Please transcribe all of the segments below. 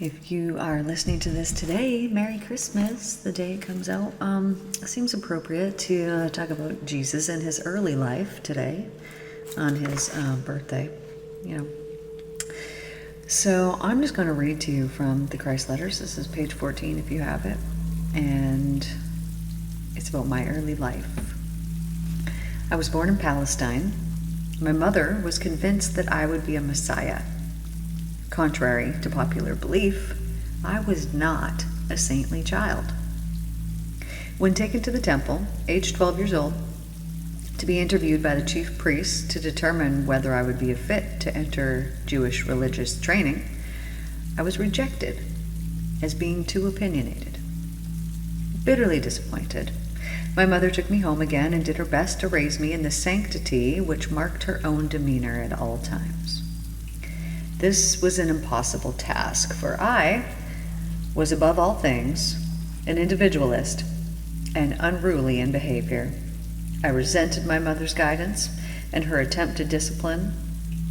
If you are listening to this today, Merry Christmas, the day it comes out. It seems appropriate to talk about Jesus and his early life today on his birthday. So I'm just going to read to you from the Christ Letters. This is page 14 if you have it. And it's about my early life. I was born in Palestine. My mother was convinced that I would be a Messiah. Contrary to popular belief, I was not a saintly child. When taken to the temple, aged 12 years old, to be interviewed by the chief priest to determine whether I would be a fit to enter Jewish religious training, I was rejected as being too opinionated. Bitterly disappointed, my mother took me home again and did her best to raise me in the sanctity which marked her own demeanor at all times. This was an impossible task, for I was above all things an individualist and unruly in behavior. I resented my mother's guidance and her attempt to discipline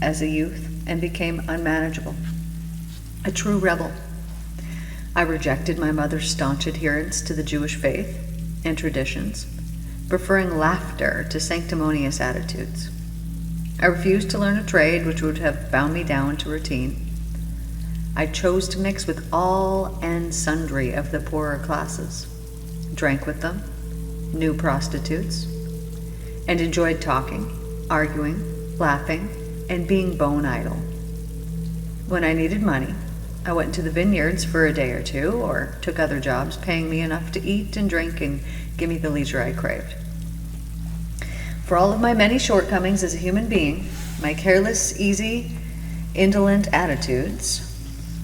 as a youth and became unmanageable, a true rebel. I rejected my mother's staunch adherence to the Jewish faith and traditions, preferring laughter to sanctimonious attitudes. I refused to learn a trade which would have bound me down to routine. I chose to mix with all and sundry of the poorer classes, drank with them, knew prostitutes, and enjoyed talking, arguing, laughing, and being bone idle. When I needed money, I went into the vineyards for a day or two, or took other jobs paying me enough to eat and drink and give me the leisure I craved. For all of my many shortcomings as a human being, my careless, easy, indolent attitudes,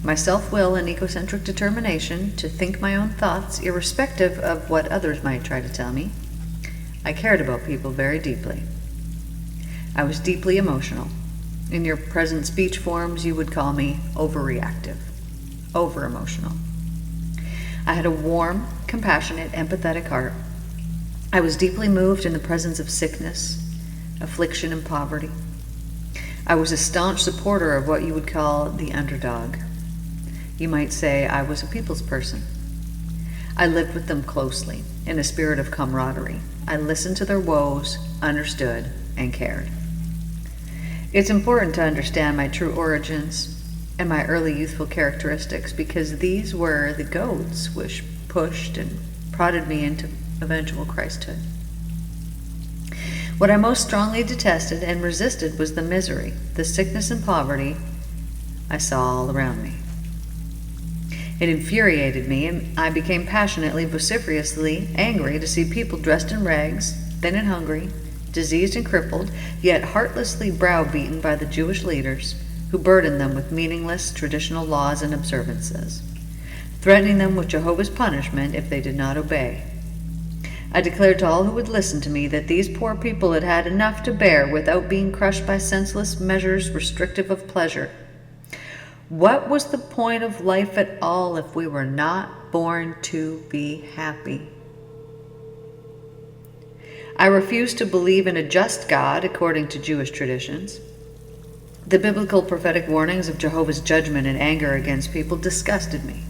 my self-will and egocentric determination to think my own thoughts irrespective of what others might try to tell me, I cared about people very deeply. I was deeply emotional. In your present speech forms, you would call me overreactive, over-emotional. I had a warm, compassionate, empathetic heart. I was deeply moved in the presence of sickness, affliction, and poverty. I was a staunch supporter of what you would call the underdog. You might say I was a people's person. I lived with them closely, in a spirit of camaraderie. I listened to their woes, understood, and cared. It's important to understand my true origins and my early youthful characteristics, because these were the goads which pushed and prodded me into eventual Christhood. What I most strongly detested and resisted was the misery, the sickness and poverty I saw all around me. It infuriated me, and I became passionately, vociferously angry to see people dressed in rags, thin and hungry, diseased and crippled, yet heartlessly browbeaten by the Jewish leaders who burdened them with meaningless traditional laws and observances, threatening them with Jehovah's punishment if they did not obey. I declared to all who would listen to me that these poor people had had enough to bear without being crushed by senseless measures restrictive of pleasure. What was the point of life at all if we were not born to be happy? I refused to believe in a just God according to Jewish traditions. The biblical prophetic warnings of Jehovah's judgment and anger against people disgusted me.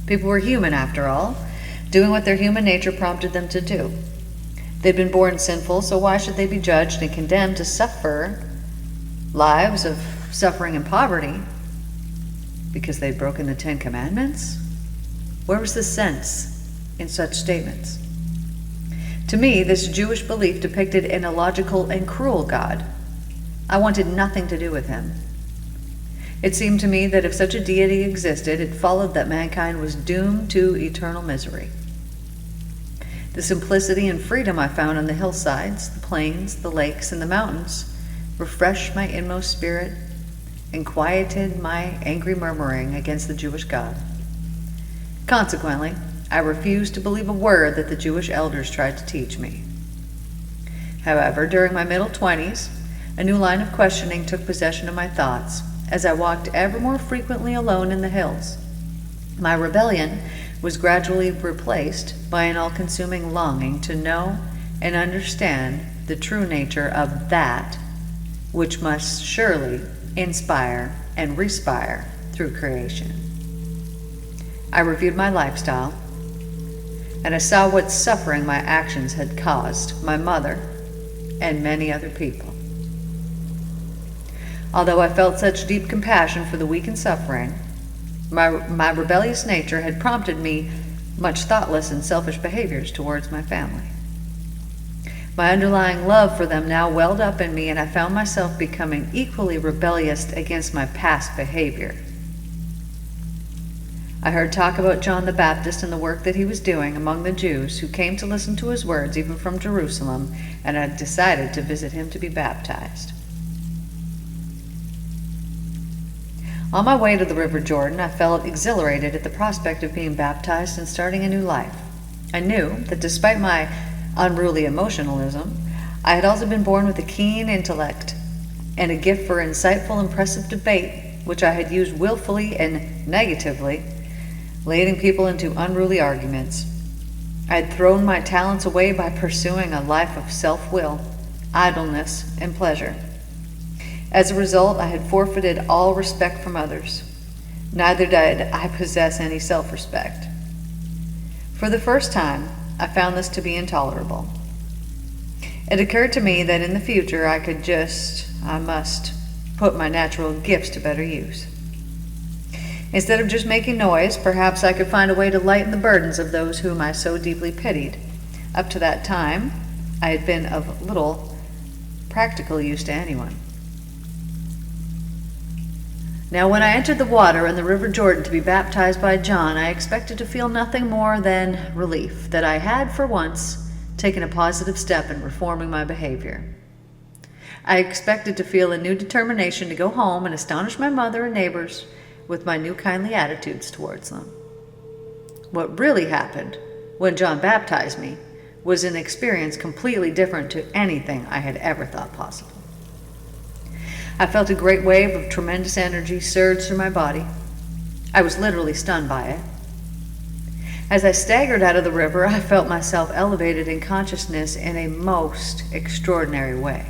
People were human after all, doing what their human nature prompted them to do. They'd been born sinful, so why should they be judged and condemned to suffer lives of suffering and poverty because they'd broken the 10 Commandments? Where was the sense in such statements? To me, this Jewish belief depicted an illogical and cruel God. I wanted nothing to do with him. It seemed to me that if such a deity existed, it followed that mankind was doomed to eternal misery. The simplicity and freedom I found on the hillsides, the plains, the lakes, and the mountains refreshed my inmost spirit and quieted my angry murmuring against the Jewish God. Consequently, I refused to believe a word that the Jewish elders tried to teach me. However, during my middle 20s, a new line of questioning took possession of my thoughts as I walked ever more frequently alone in the hills. My rebellion was gradually replaced by an all-consuming longing to know and understand the true nature of that which must surely inspire and respire through creation. I reviewed my lifestyle, and I saw what suffering my actions had caused my mother and many other people. Although I felt such deep compassion for the weak and suffering, my rebellious nature had prompted me much thoughtless and selfish behaviors towards my family. My underlying love for them now welled up in me, and I found myself becoming equally rebellious against my past behavior. I heard talk about John the Baptist and the work that he was doing among the Jews who came to listen to his words even from Jerusalem, and I decided to visit him to be baptized. On my way to the River Jordan, I felt exhilarated at the prospect of being baptized and starting a new life. I knew that despite my unruly emotionalism, I had also been born with a keen intellect and a gift for insightful, impressive debate, which I had used willfully and negatively, leading people into unruly arguments. I had thrown my talents away by pursuing a life of self-will, idleness, and pleasure. As a result, I had forfeited all respect from others. Neither did I possess any self-respect. For the first time, I found this to be intolerable. It occurred to me that in the future I must put my natural gifts to better use. Instead of just making noise, perhaps I could find a way to lighten the burdens of those whom I so deeply pitied. Up to that time, I had been of little practical use to anyone. Now, when I entered the water in the River Jordan to be baptized by John, I expected to feel nothing more than relief that I had, for once, taken a positive step in reforming my behavior. I expected to feel a new determination to go home and astonish my mother and neighbors with my new kindly attitudes towards them. What really happened when John baptized me was an experience completely different to anything I had ever thought possible. I felt a great wave of tremendous energy surge through my body. I was literally stunned by it. As I staggered out of the river, I felt myself elevated in consciousness in a most extraordinary way.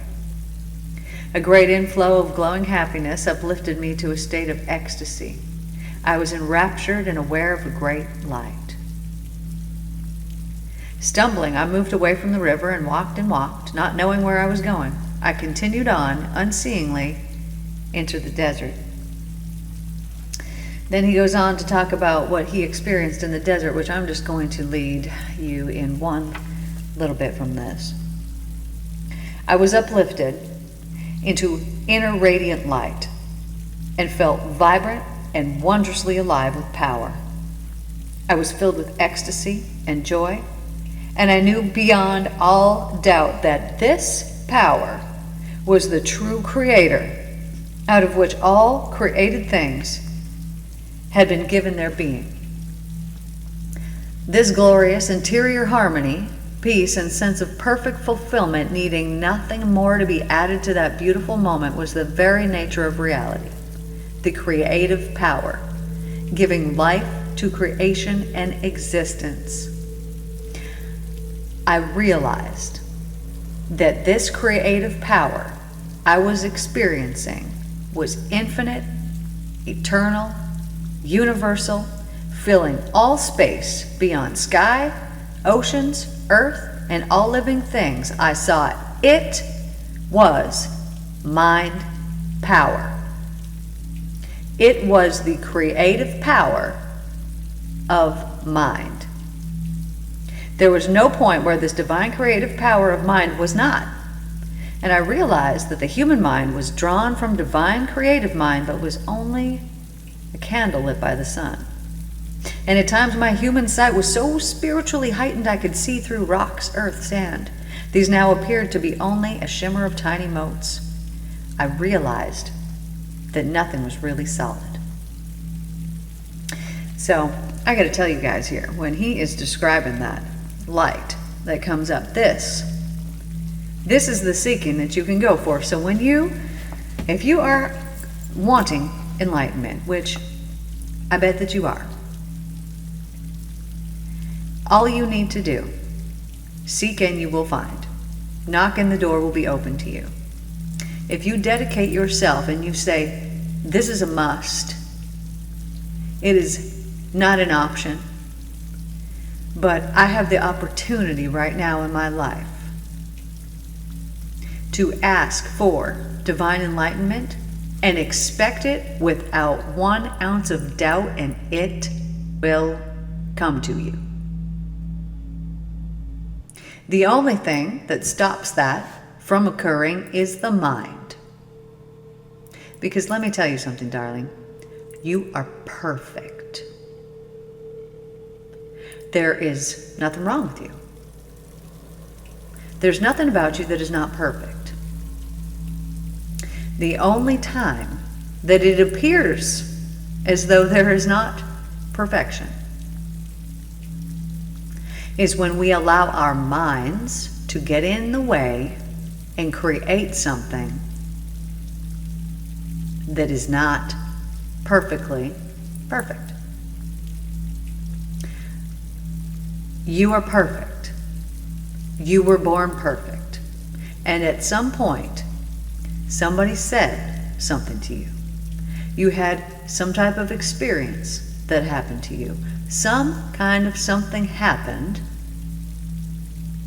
A great inflow of glowing happiness uplifted me to a state of ecstasy. I was enraptured and aware of a great light. Stumbling, I moved away from the river and walked, not knowing where I was going. I continued on, unseeingly, into the desert. Then he goes on to talk about what he experienced in the desert, which I'm just going to lead you in one little bit from this. I was uplifted into inner radiant light and felt vibrant and wondrously alive with power. I was filled with ecstasy and joy, and I knew beyond all doubt that this power was the true creator out of which all created things had been given their being. This glorious interior harmony, peace, and sense of perfect fulfillment, needing nothing more to be added to that beautiful moment, was the very nature of reality, the creative power, giving life to creation and existence. I realized that this creative power I was experiencing was infinite, eternal, universal, filling all space beyond sky, oceans, earth, and all living things. I saw it was mind power. It was the creative power of mind. There was no point where this divine creative power of mind was not. And I realized that the human mind was drawn from divine creative mind, but was only a candle lit by the sun. And at times my human sight was so spiritually heightened I could see through rocks, earth, sand. These now appeared to be only a shimmer of tiny motes. I realized that nothing was really solid. So I got to tell you guys here, when he is describing that light that comes up, this is the seeking that you can go for. So if you are wanting enlightenment, which I bet that you are, all you need to do, seek and you will find. Knock and the door will be open to you. If you dedicate yourself and you say, this is a must, it is not an option. But I have the opportunity right now in my life to ask for divine enlightenment and expect it without 1 ounce of doubt, and it will come to you. The only thing that stops that from occurring is the mind. Because let me tell you something, darling. You are perfect. There is nothing wrong with you. There's nothing about you that is not perfect. The only time that it appears as though there is not perfection is when we allow our minds to get in the way and create something that is not perfectly perfect. You are perfect. You were born perfect. And at some point, somebody said something to you. You had some type of experience that happened to you. Some kind of something happened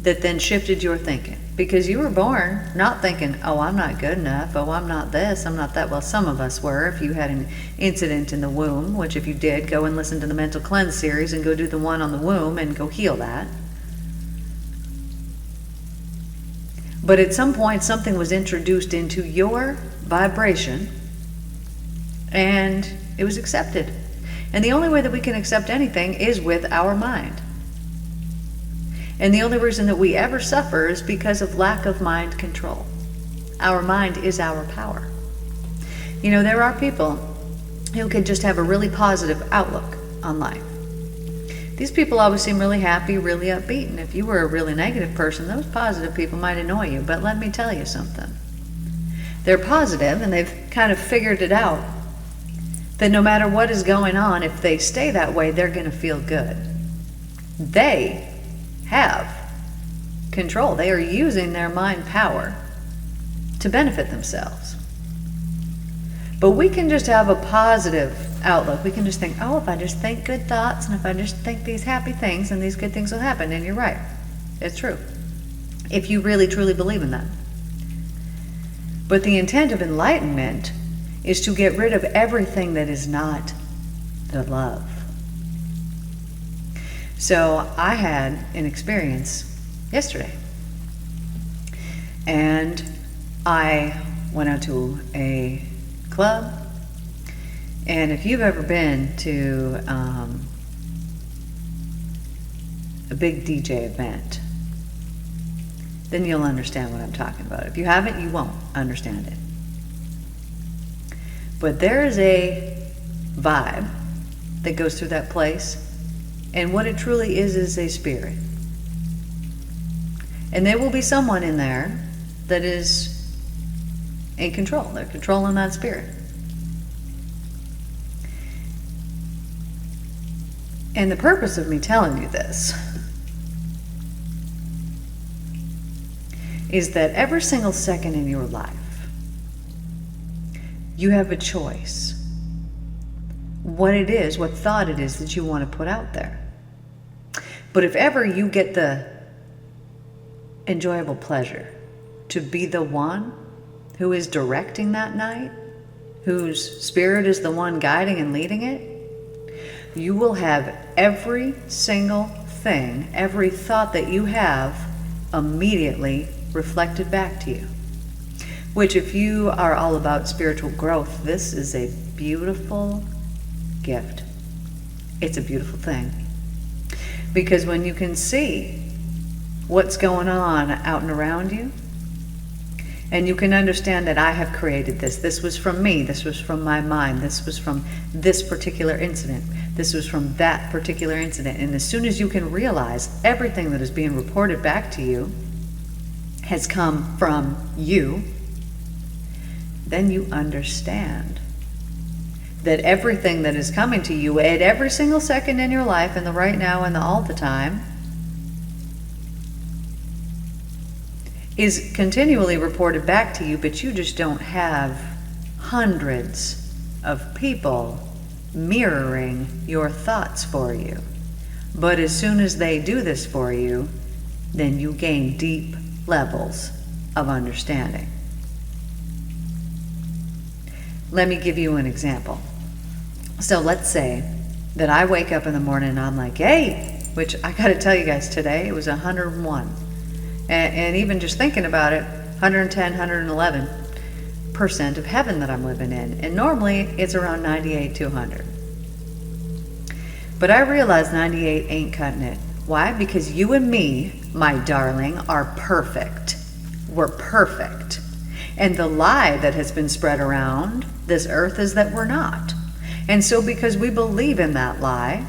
that then shifted your thinking. Because you were born not thinking, oh, I'm not good enough, oh, I'm not this, I'm not that. Well, some of us were. If you had an incident in the womb, which if you did, go and listen to the Mental Cleanse series and go do the one on the womb and go heal that. But at some point, something was introduced into your vibration and it was accepted. And the only way that we can accept anything is with our mind. And the only reason that we ever suffer is because of lack of mind control. Our mind is our power. You know, there are people who can just have a really positive outlook on life. These people always seem really happy, really upbeat. And if you were a really negative person, those positive people might annoy you. But let me tell you something. They're positive and they've kind of figured it out that no matter what is going on, if they stay that way, they're going to feel good. They have control. They are using their mind power to benefit themselves. But we can just have a positive outlook. We can just think, oh, if I just think good thoughts and if I just think these happy things, then these good things will happen. And you're right. It's true. If you really truly believe in that. But the intent of enlightenment is to get rid of everything that is not the love. So I had an experience yesterday, and I went out to a club, and if you've ever been to a big DJ event, then you'll understand what I'm talking about. If you haven't, you won't understand it. But there is a vibe that goes through that place. And what it truly is a spirit. And there will be someone in there that is in control. They're controlling that spirit. And the purpose of me telling you this is that every single second in your life, you have a choice. What it is, what thought it is that you want to put out there. But if ever you get the enjoyable pleasure to be the one who is directing that night, whose spirit is the one guiding and leading it, you will have every single thing, every thought that you have immediately reflected back to you. Which, if you are all about spiritual growth, this is a beautiful gift. It's a beautiful thing. Because when you can see what's going on out and around you, and you can understand that I have created this. This was from me. This was from my mind. This was from this particular incident. This was from that particular incident. And as soon as you can realize everything that is being reported back to you has come from you, then you understand that everything that is coming to you at every single second in your life, in the right now and the all the time, is continually reported back to you, but you just don't have hundreds of people mirroring your thoughts for you. But as soon as they do this for you, then you gain deep levels of understanding. Let me give you an example. So let's say that I wake up in the morning and I'm like, hey, which I got to tell you guys today, it was 101. And even just thinking about it, 110, 111% of heaven that I'm living in. And normally it's around 98 to 100. But I realize 98 ain't cutting it. Why? Because you and me, my darling, are perfect. We're perfect. And the lie that has been spread around this earth is that we're not. And so because we believe in that lie,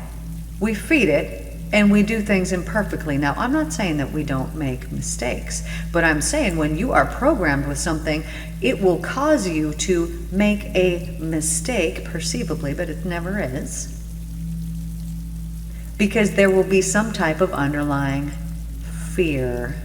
we feed it and we do things imperfectly. Now, I'm not saying that we don't make mistakes, but I'm saying when you are programmed with something, it will cause you to make a mistake perceivably, but it never is. Because there will be some type of underlying fear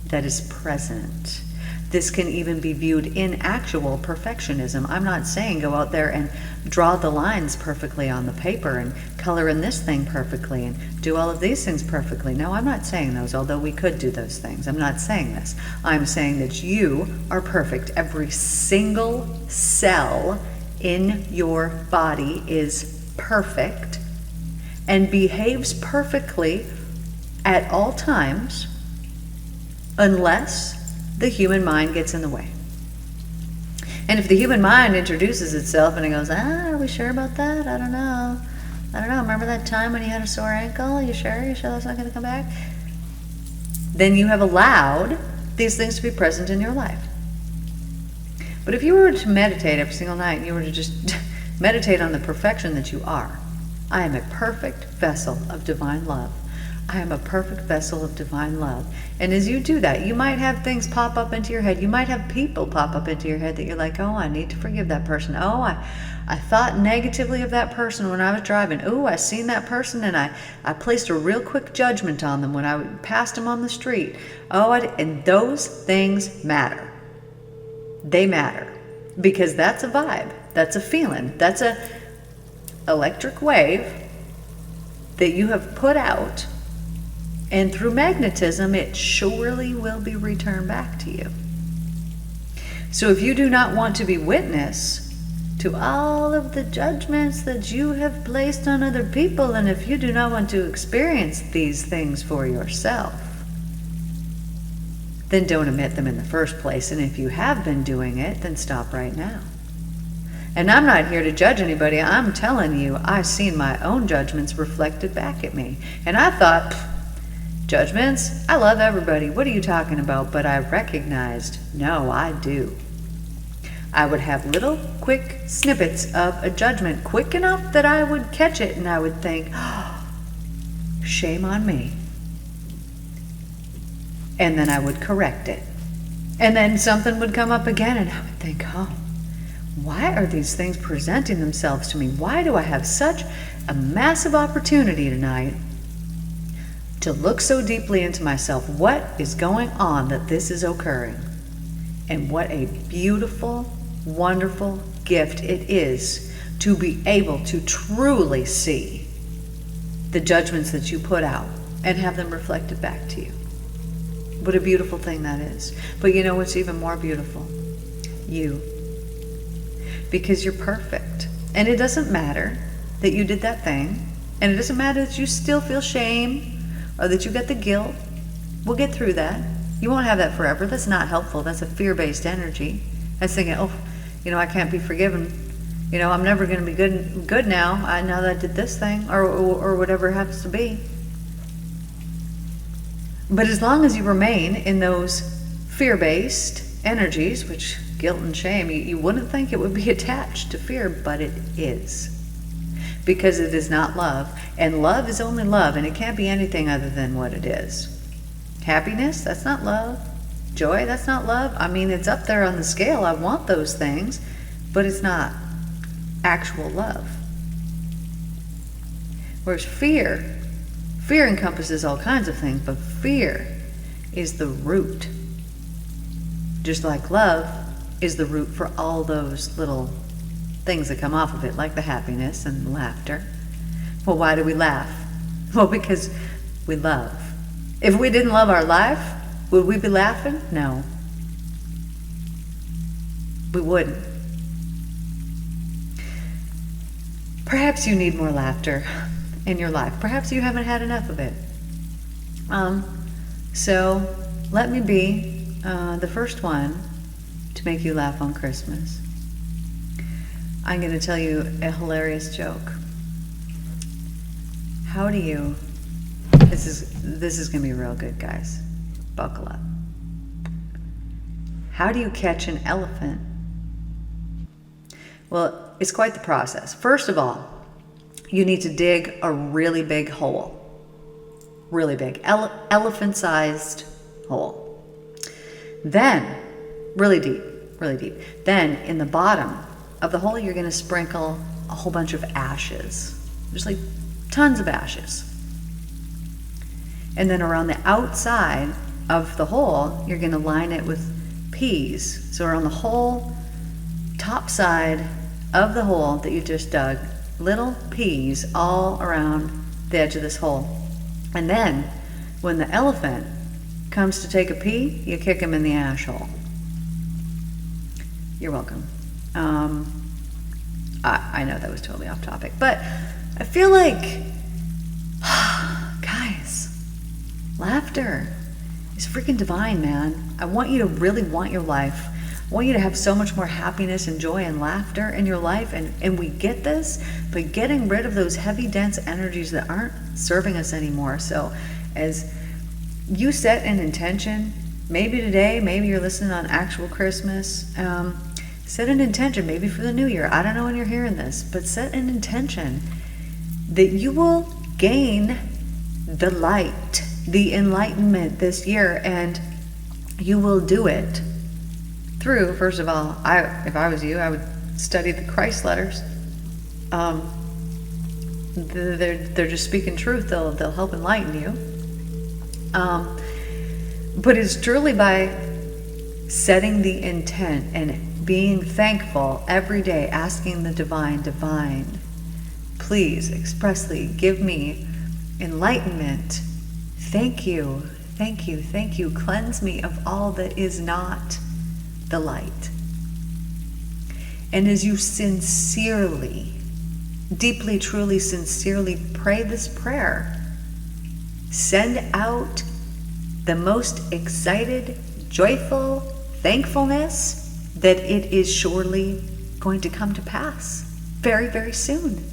that is present. This can even be viewed in actual perfectionism. I'm not saying go out there and draw the lines perfectly on the paper and color in this thing perfectly and do all of these things perfectly. No, I'm not saying those, although we could do those things. I'm not saying this. I'm saying that you are perfect. Every single cell in your body is perfect and behaves perfectly at all times, unless the human mind gets in the way. And if the human mind introduces itself and it goes, are we sure about that? I don't know. Remember that time when you had a sore ankle? You sure that's not going to come back? Then you have allowed these things to be present in your life. But if you were to meditate every single night and you were to just meditate on the perfection that you are, I am a perfect vessel of divine love. I am a perfect vessel of divine love. And as you do that, you might have things pop up into your head. You might have people pop up into your head that you're like, oh, I need to forgive that person. Oh, I thought negatively of that person when I was driving. Oh, I seen that person and I placed a real quick judgment on them when I passed them on the street. And those things matter. They matter. Because that's a vibe. That's a feeling. That's a electric wave that you have put out. And through magnetism, it surely will be returned back to you. So if you do not want to be witness to all of the judgments that you have placed on other people, and if you do not want to experience these things for yourself, then don't emit them in the first place. And if you have been doing it, then stop right now. And I'm not here to judge anybody. I'm telling you, I've seen my own judgments reflected back at me. And I thought, judgments? I love everybody. What are you talking about? But I recognized, no, I do. I would have little quick snippets of a judgment, quick enough that I would catch it and I would think, oh, shame on me. And then I would correct it. And then something would come up again and I would think, oh, why are these things presenting themselves to me? Why do I have such a massive opportunity tonight to look so deeply into myself? What is going on that this is occurring? And what a beautiful, wonderful gift it is to be able to truly see the judgments that you put out and have them reflected back to you. What a beautiful thing that is. But you know what's even more beautiful? You. Because you're perfect. And it doesn't matter that you did that thing. And it doesn't matter that you still feel shame or that you get the guilt. We'll get through that. You won't have that forever. That's not helpful. That's a fear-based energy. That's thinking, oh, I can't be forgiven. I'm never going to be good now. Now that I did this thing or whatever it happens to be. But as long as you remain in those fear-based energies, which guilt and shame, you wouldn't think it would be attached to fear, but it is. Because it is not love. And love is only love, and it can't be anything other than what it is. Happiness, that's not love. Joy, that's not love. I mean, it's up there on the scale. I want those things, but it's not actual love. Whereas fear encompasses all kinds of things, but fear is the root. Just like love is the root for all those little things that come off of it, like the happiness and the laughter. Well, why do we laugh? Well, because we love. If we didn't love our life, would we be laughing? No. We wouldn't. Perhaps you need more laughter in your life. Perhaps you haven't had enough of it. So let me be the first one to make you laugh on Christmas. I'm going to tell you a hilarious joke. How do you... This is going to be real good, guys. Buckle up. How do you catch an elephant? Well, it's quite the process. First of all, you need to dig a really big hole. Really big. Elephant-sized hole. Then, really deep. Then, in the bottom of the hole, you're going to sprinkle a whole bunch of ashes. Just like tons of ashes. And then around the outside of the hole, you're going to line it with peas. So around the whole top side of the hole that you just dug, little peas all around the edge of this hole. And then when the elephant comes to take a pee, you kick him in the ash hole. You're welcome. I know that was totally off topic, but I feel like, guys, laughter is freaking divine, man. I want you to really want your life. I want you to have so much more happiness and joy and laughter in your life, and we get this by getting rid of those heavy, dense energies that aren't serving us anymore. So as you set an intention, maybe today, maybe you're listening on actual Christmas, set an intention, maybe for the new year. I don't know when you're hearing this, but set an intention that you will gain the light, the enlightenment this year, and you will do it through, first of all, if I was you, I would study the Christ letters. They're just speaking truth. They'll help enlighten you. But it's truly by setting the intent and being thankful every day, asking the divine, please expressly give me enlightenment. Thank you. Cleanse me of all that is not the light. And as you sincerely, deeply, truly, sincerely pray this prayer, send out the most excited, joyful thankfulness that it is surely going to come to pass very, very soon.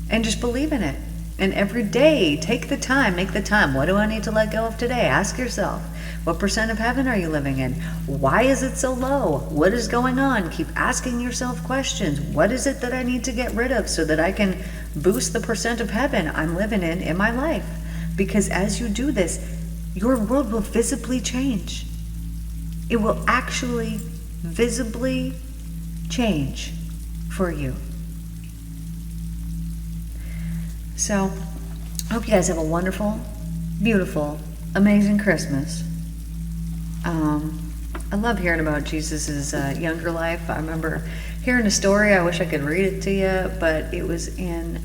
And just believe in it. And every day, take the time, make the time. What do I need to let go of today? Ask yourself, what percent of heaven are you living in? Why is it so low? What is going on? Keep asking yourself questions. What is it that I need to get rid of so that I can boost the percent of heaven I'm living in my life? Because as you do this, your world will visibly change. It will actually visibly change for you. So, I hope you guys have a wonderful, beautiful, amazing Christmas. I love hearing about Jesus' younger life. I remember hearing a story. I wish I could read it to you, but it was in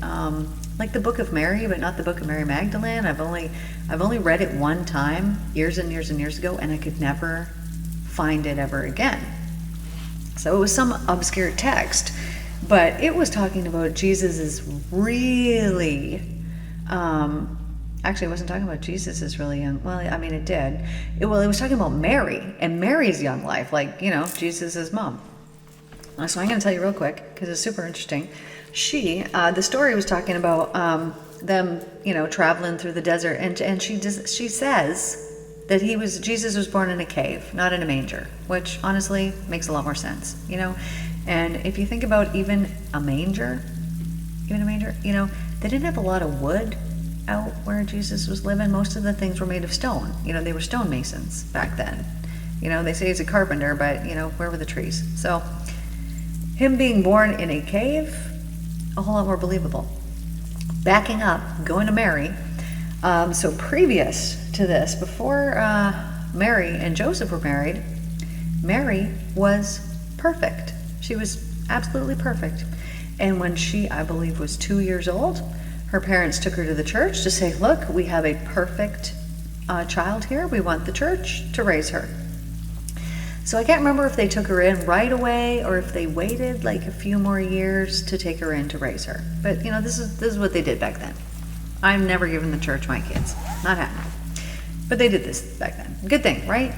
like the Book of Mary, but not the Book of Mary Magdalene. I've only read it one time, years and years and years ago, and I could never find it ever again. So it was some obscure text, but it was talking about Jesus' really, actually it wasn't talking about Jesus' really young, well, I mean it did. It was talking about Mary, and Mary's young life, like, Jesus' mom. So I'm going to tell you real quick, because it's super interesting. The story was talking about them, traveling through the desert, and she says that Jesus was born in a cave, not in a manger, which honestly makes a lot more sense, And if you think about even a manger, they didn't have a lot of wood out where Jesus was living. Most of the things were made of stone. They were stonemasons back then. They say he's a carpenter, but, where were the trees? So him being born in a cave, a whole lot more believable. Backing up, going to Mary. So previous to this, before Mary and Joseph were married, Mary was perfect. She was absolutely perfect. And when she, I believe, was 2 years old, her parents took her to the church to say, look, we have a perfect child here. We want the church to raise her. So I can't remember if they took her in right away or if they waited like a few more years to take her in to raise her. But you know, this is what they did back then. I'm never giving the church my kids. Not happening. But they did this back then. Good thing, right?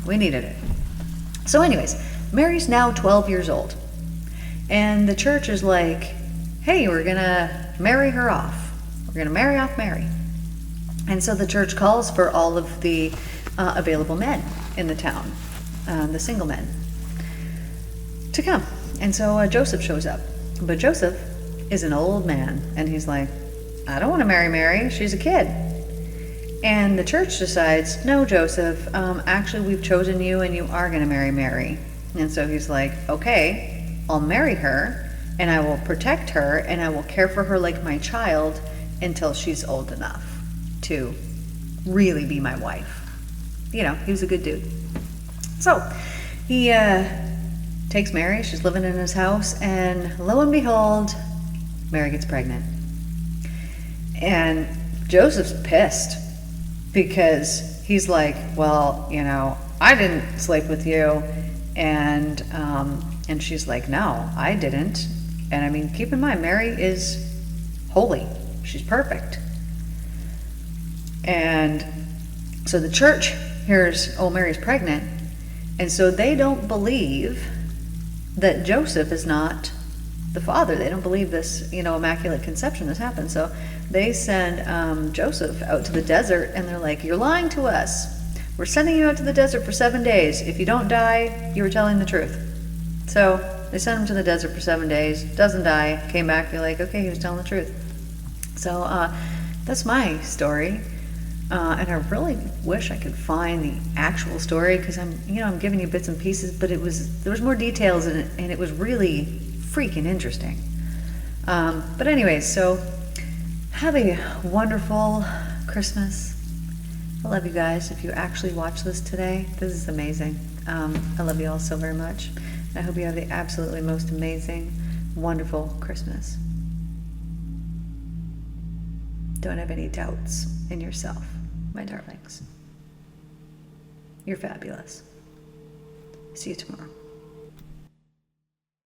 We needed it. So anyways, Mary's now 12 years old. And the church is like, hey, we're going to marry her off. We're going to marry off Mary. And so the church calls for all of the available men in the town, the single men, to come. And so Joseph shows up. But Joseph is an old man. And he's like, I don't want to marry Mary. She's a kid. And the church decides, no, Joseph, actually we've chosen you and you are going to marry Mary. And so he's like, okay, I'll marry her and I will protect her and I will care for her like my child until she's old enough to really be my wife. You know, he was a good dude. So he takes Mary, she's living in his house, and lo and behold, Mary gets pregnant. And Joseph's pissed because he's like, well, you know, I didn't sleep with you. And she's like, no, I didn't. And I mean, keep in mind, Mary is holy. She's perfect. And so the church hears, oh, Mary's pregnant. And so they don't believe that Joseph is not the father. They don't believe this, you know, immaculate conception has happened. So they send Joseph out to the desert and they're like, you're lying to us. We're sending you out to the desert for 7 days. If you don't die, you were telling the truth. So they sent him to the desert for 7 days, doesn't die, came back, be like, okay, he was telling the truth. So that's my story. And I really wish I could find the actual story because I'm giving you bits and pieces, but there was more details in it and it was really freaking interesting. But anyways, so have a wonderful Christmas. I love you guys. If you actually watch this today, this is amazing. I love you all so very much. And I hope you have the absolutely most amazing, wonderful Christmas. Don't have any doubts in yourself, my darlings. You're fabulous. See you tomorrow.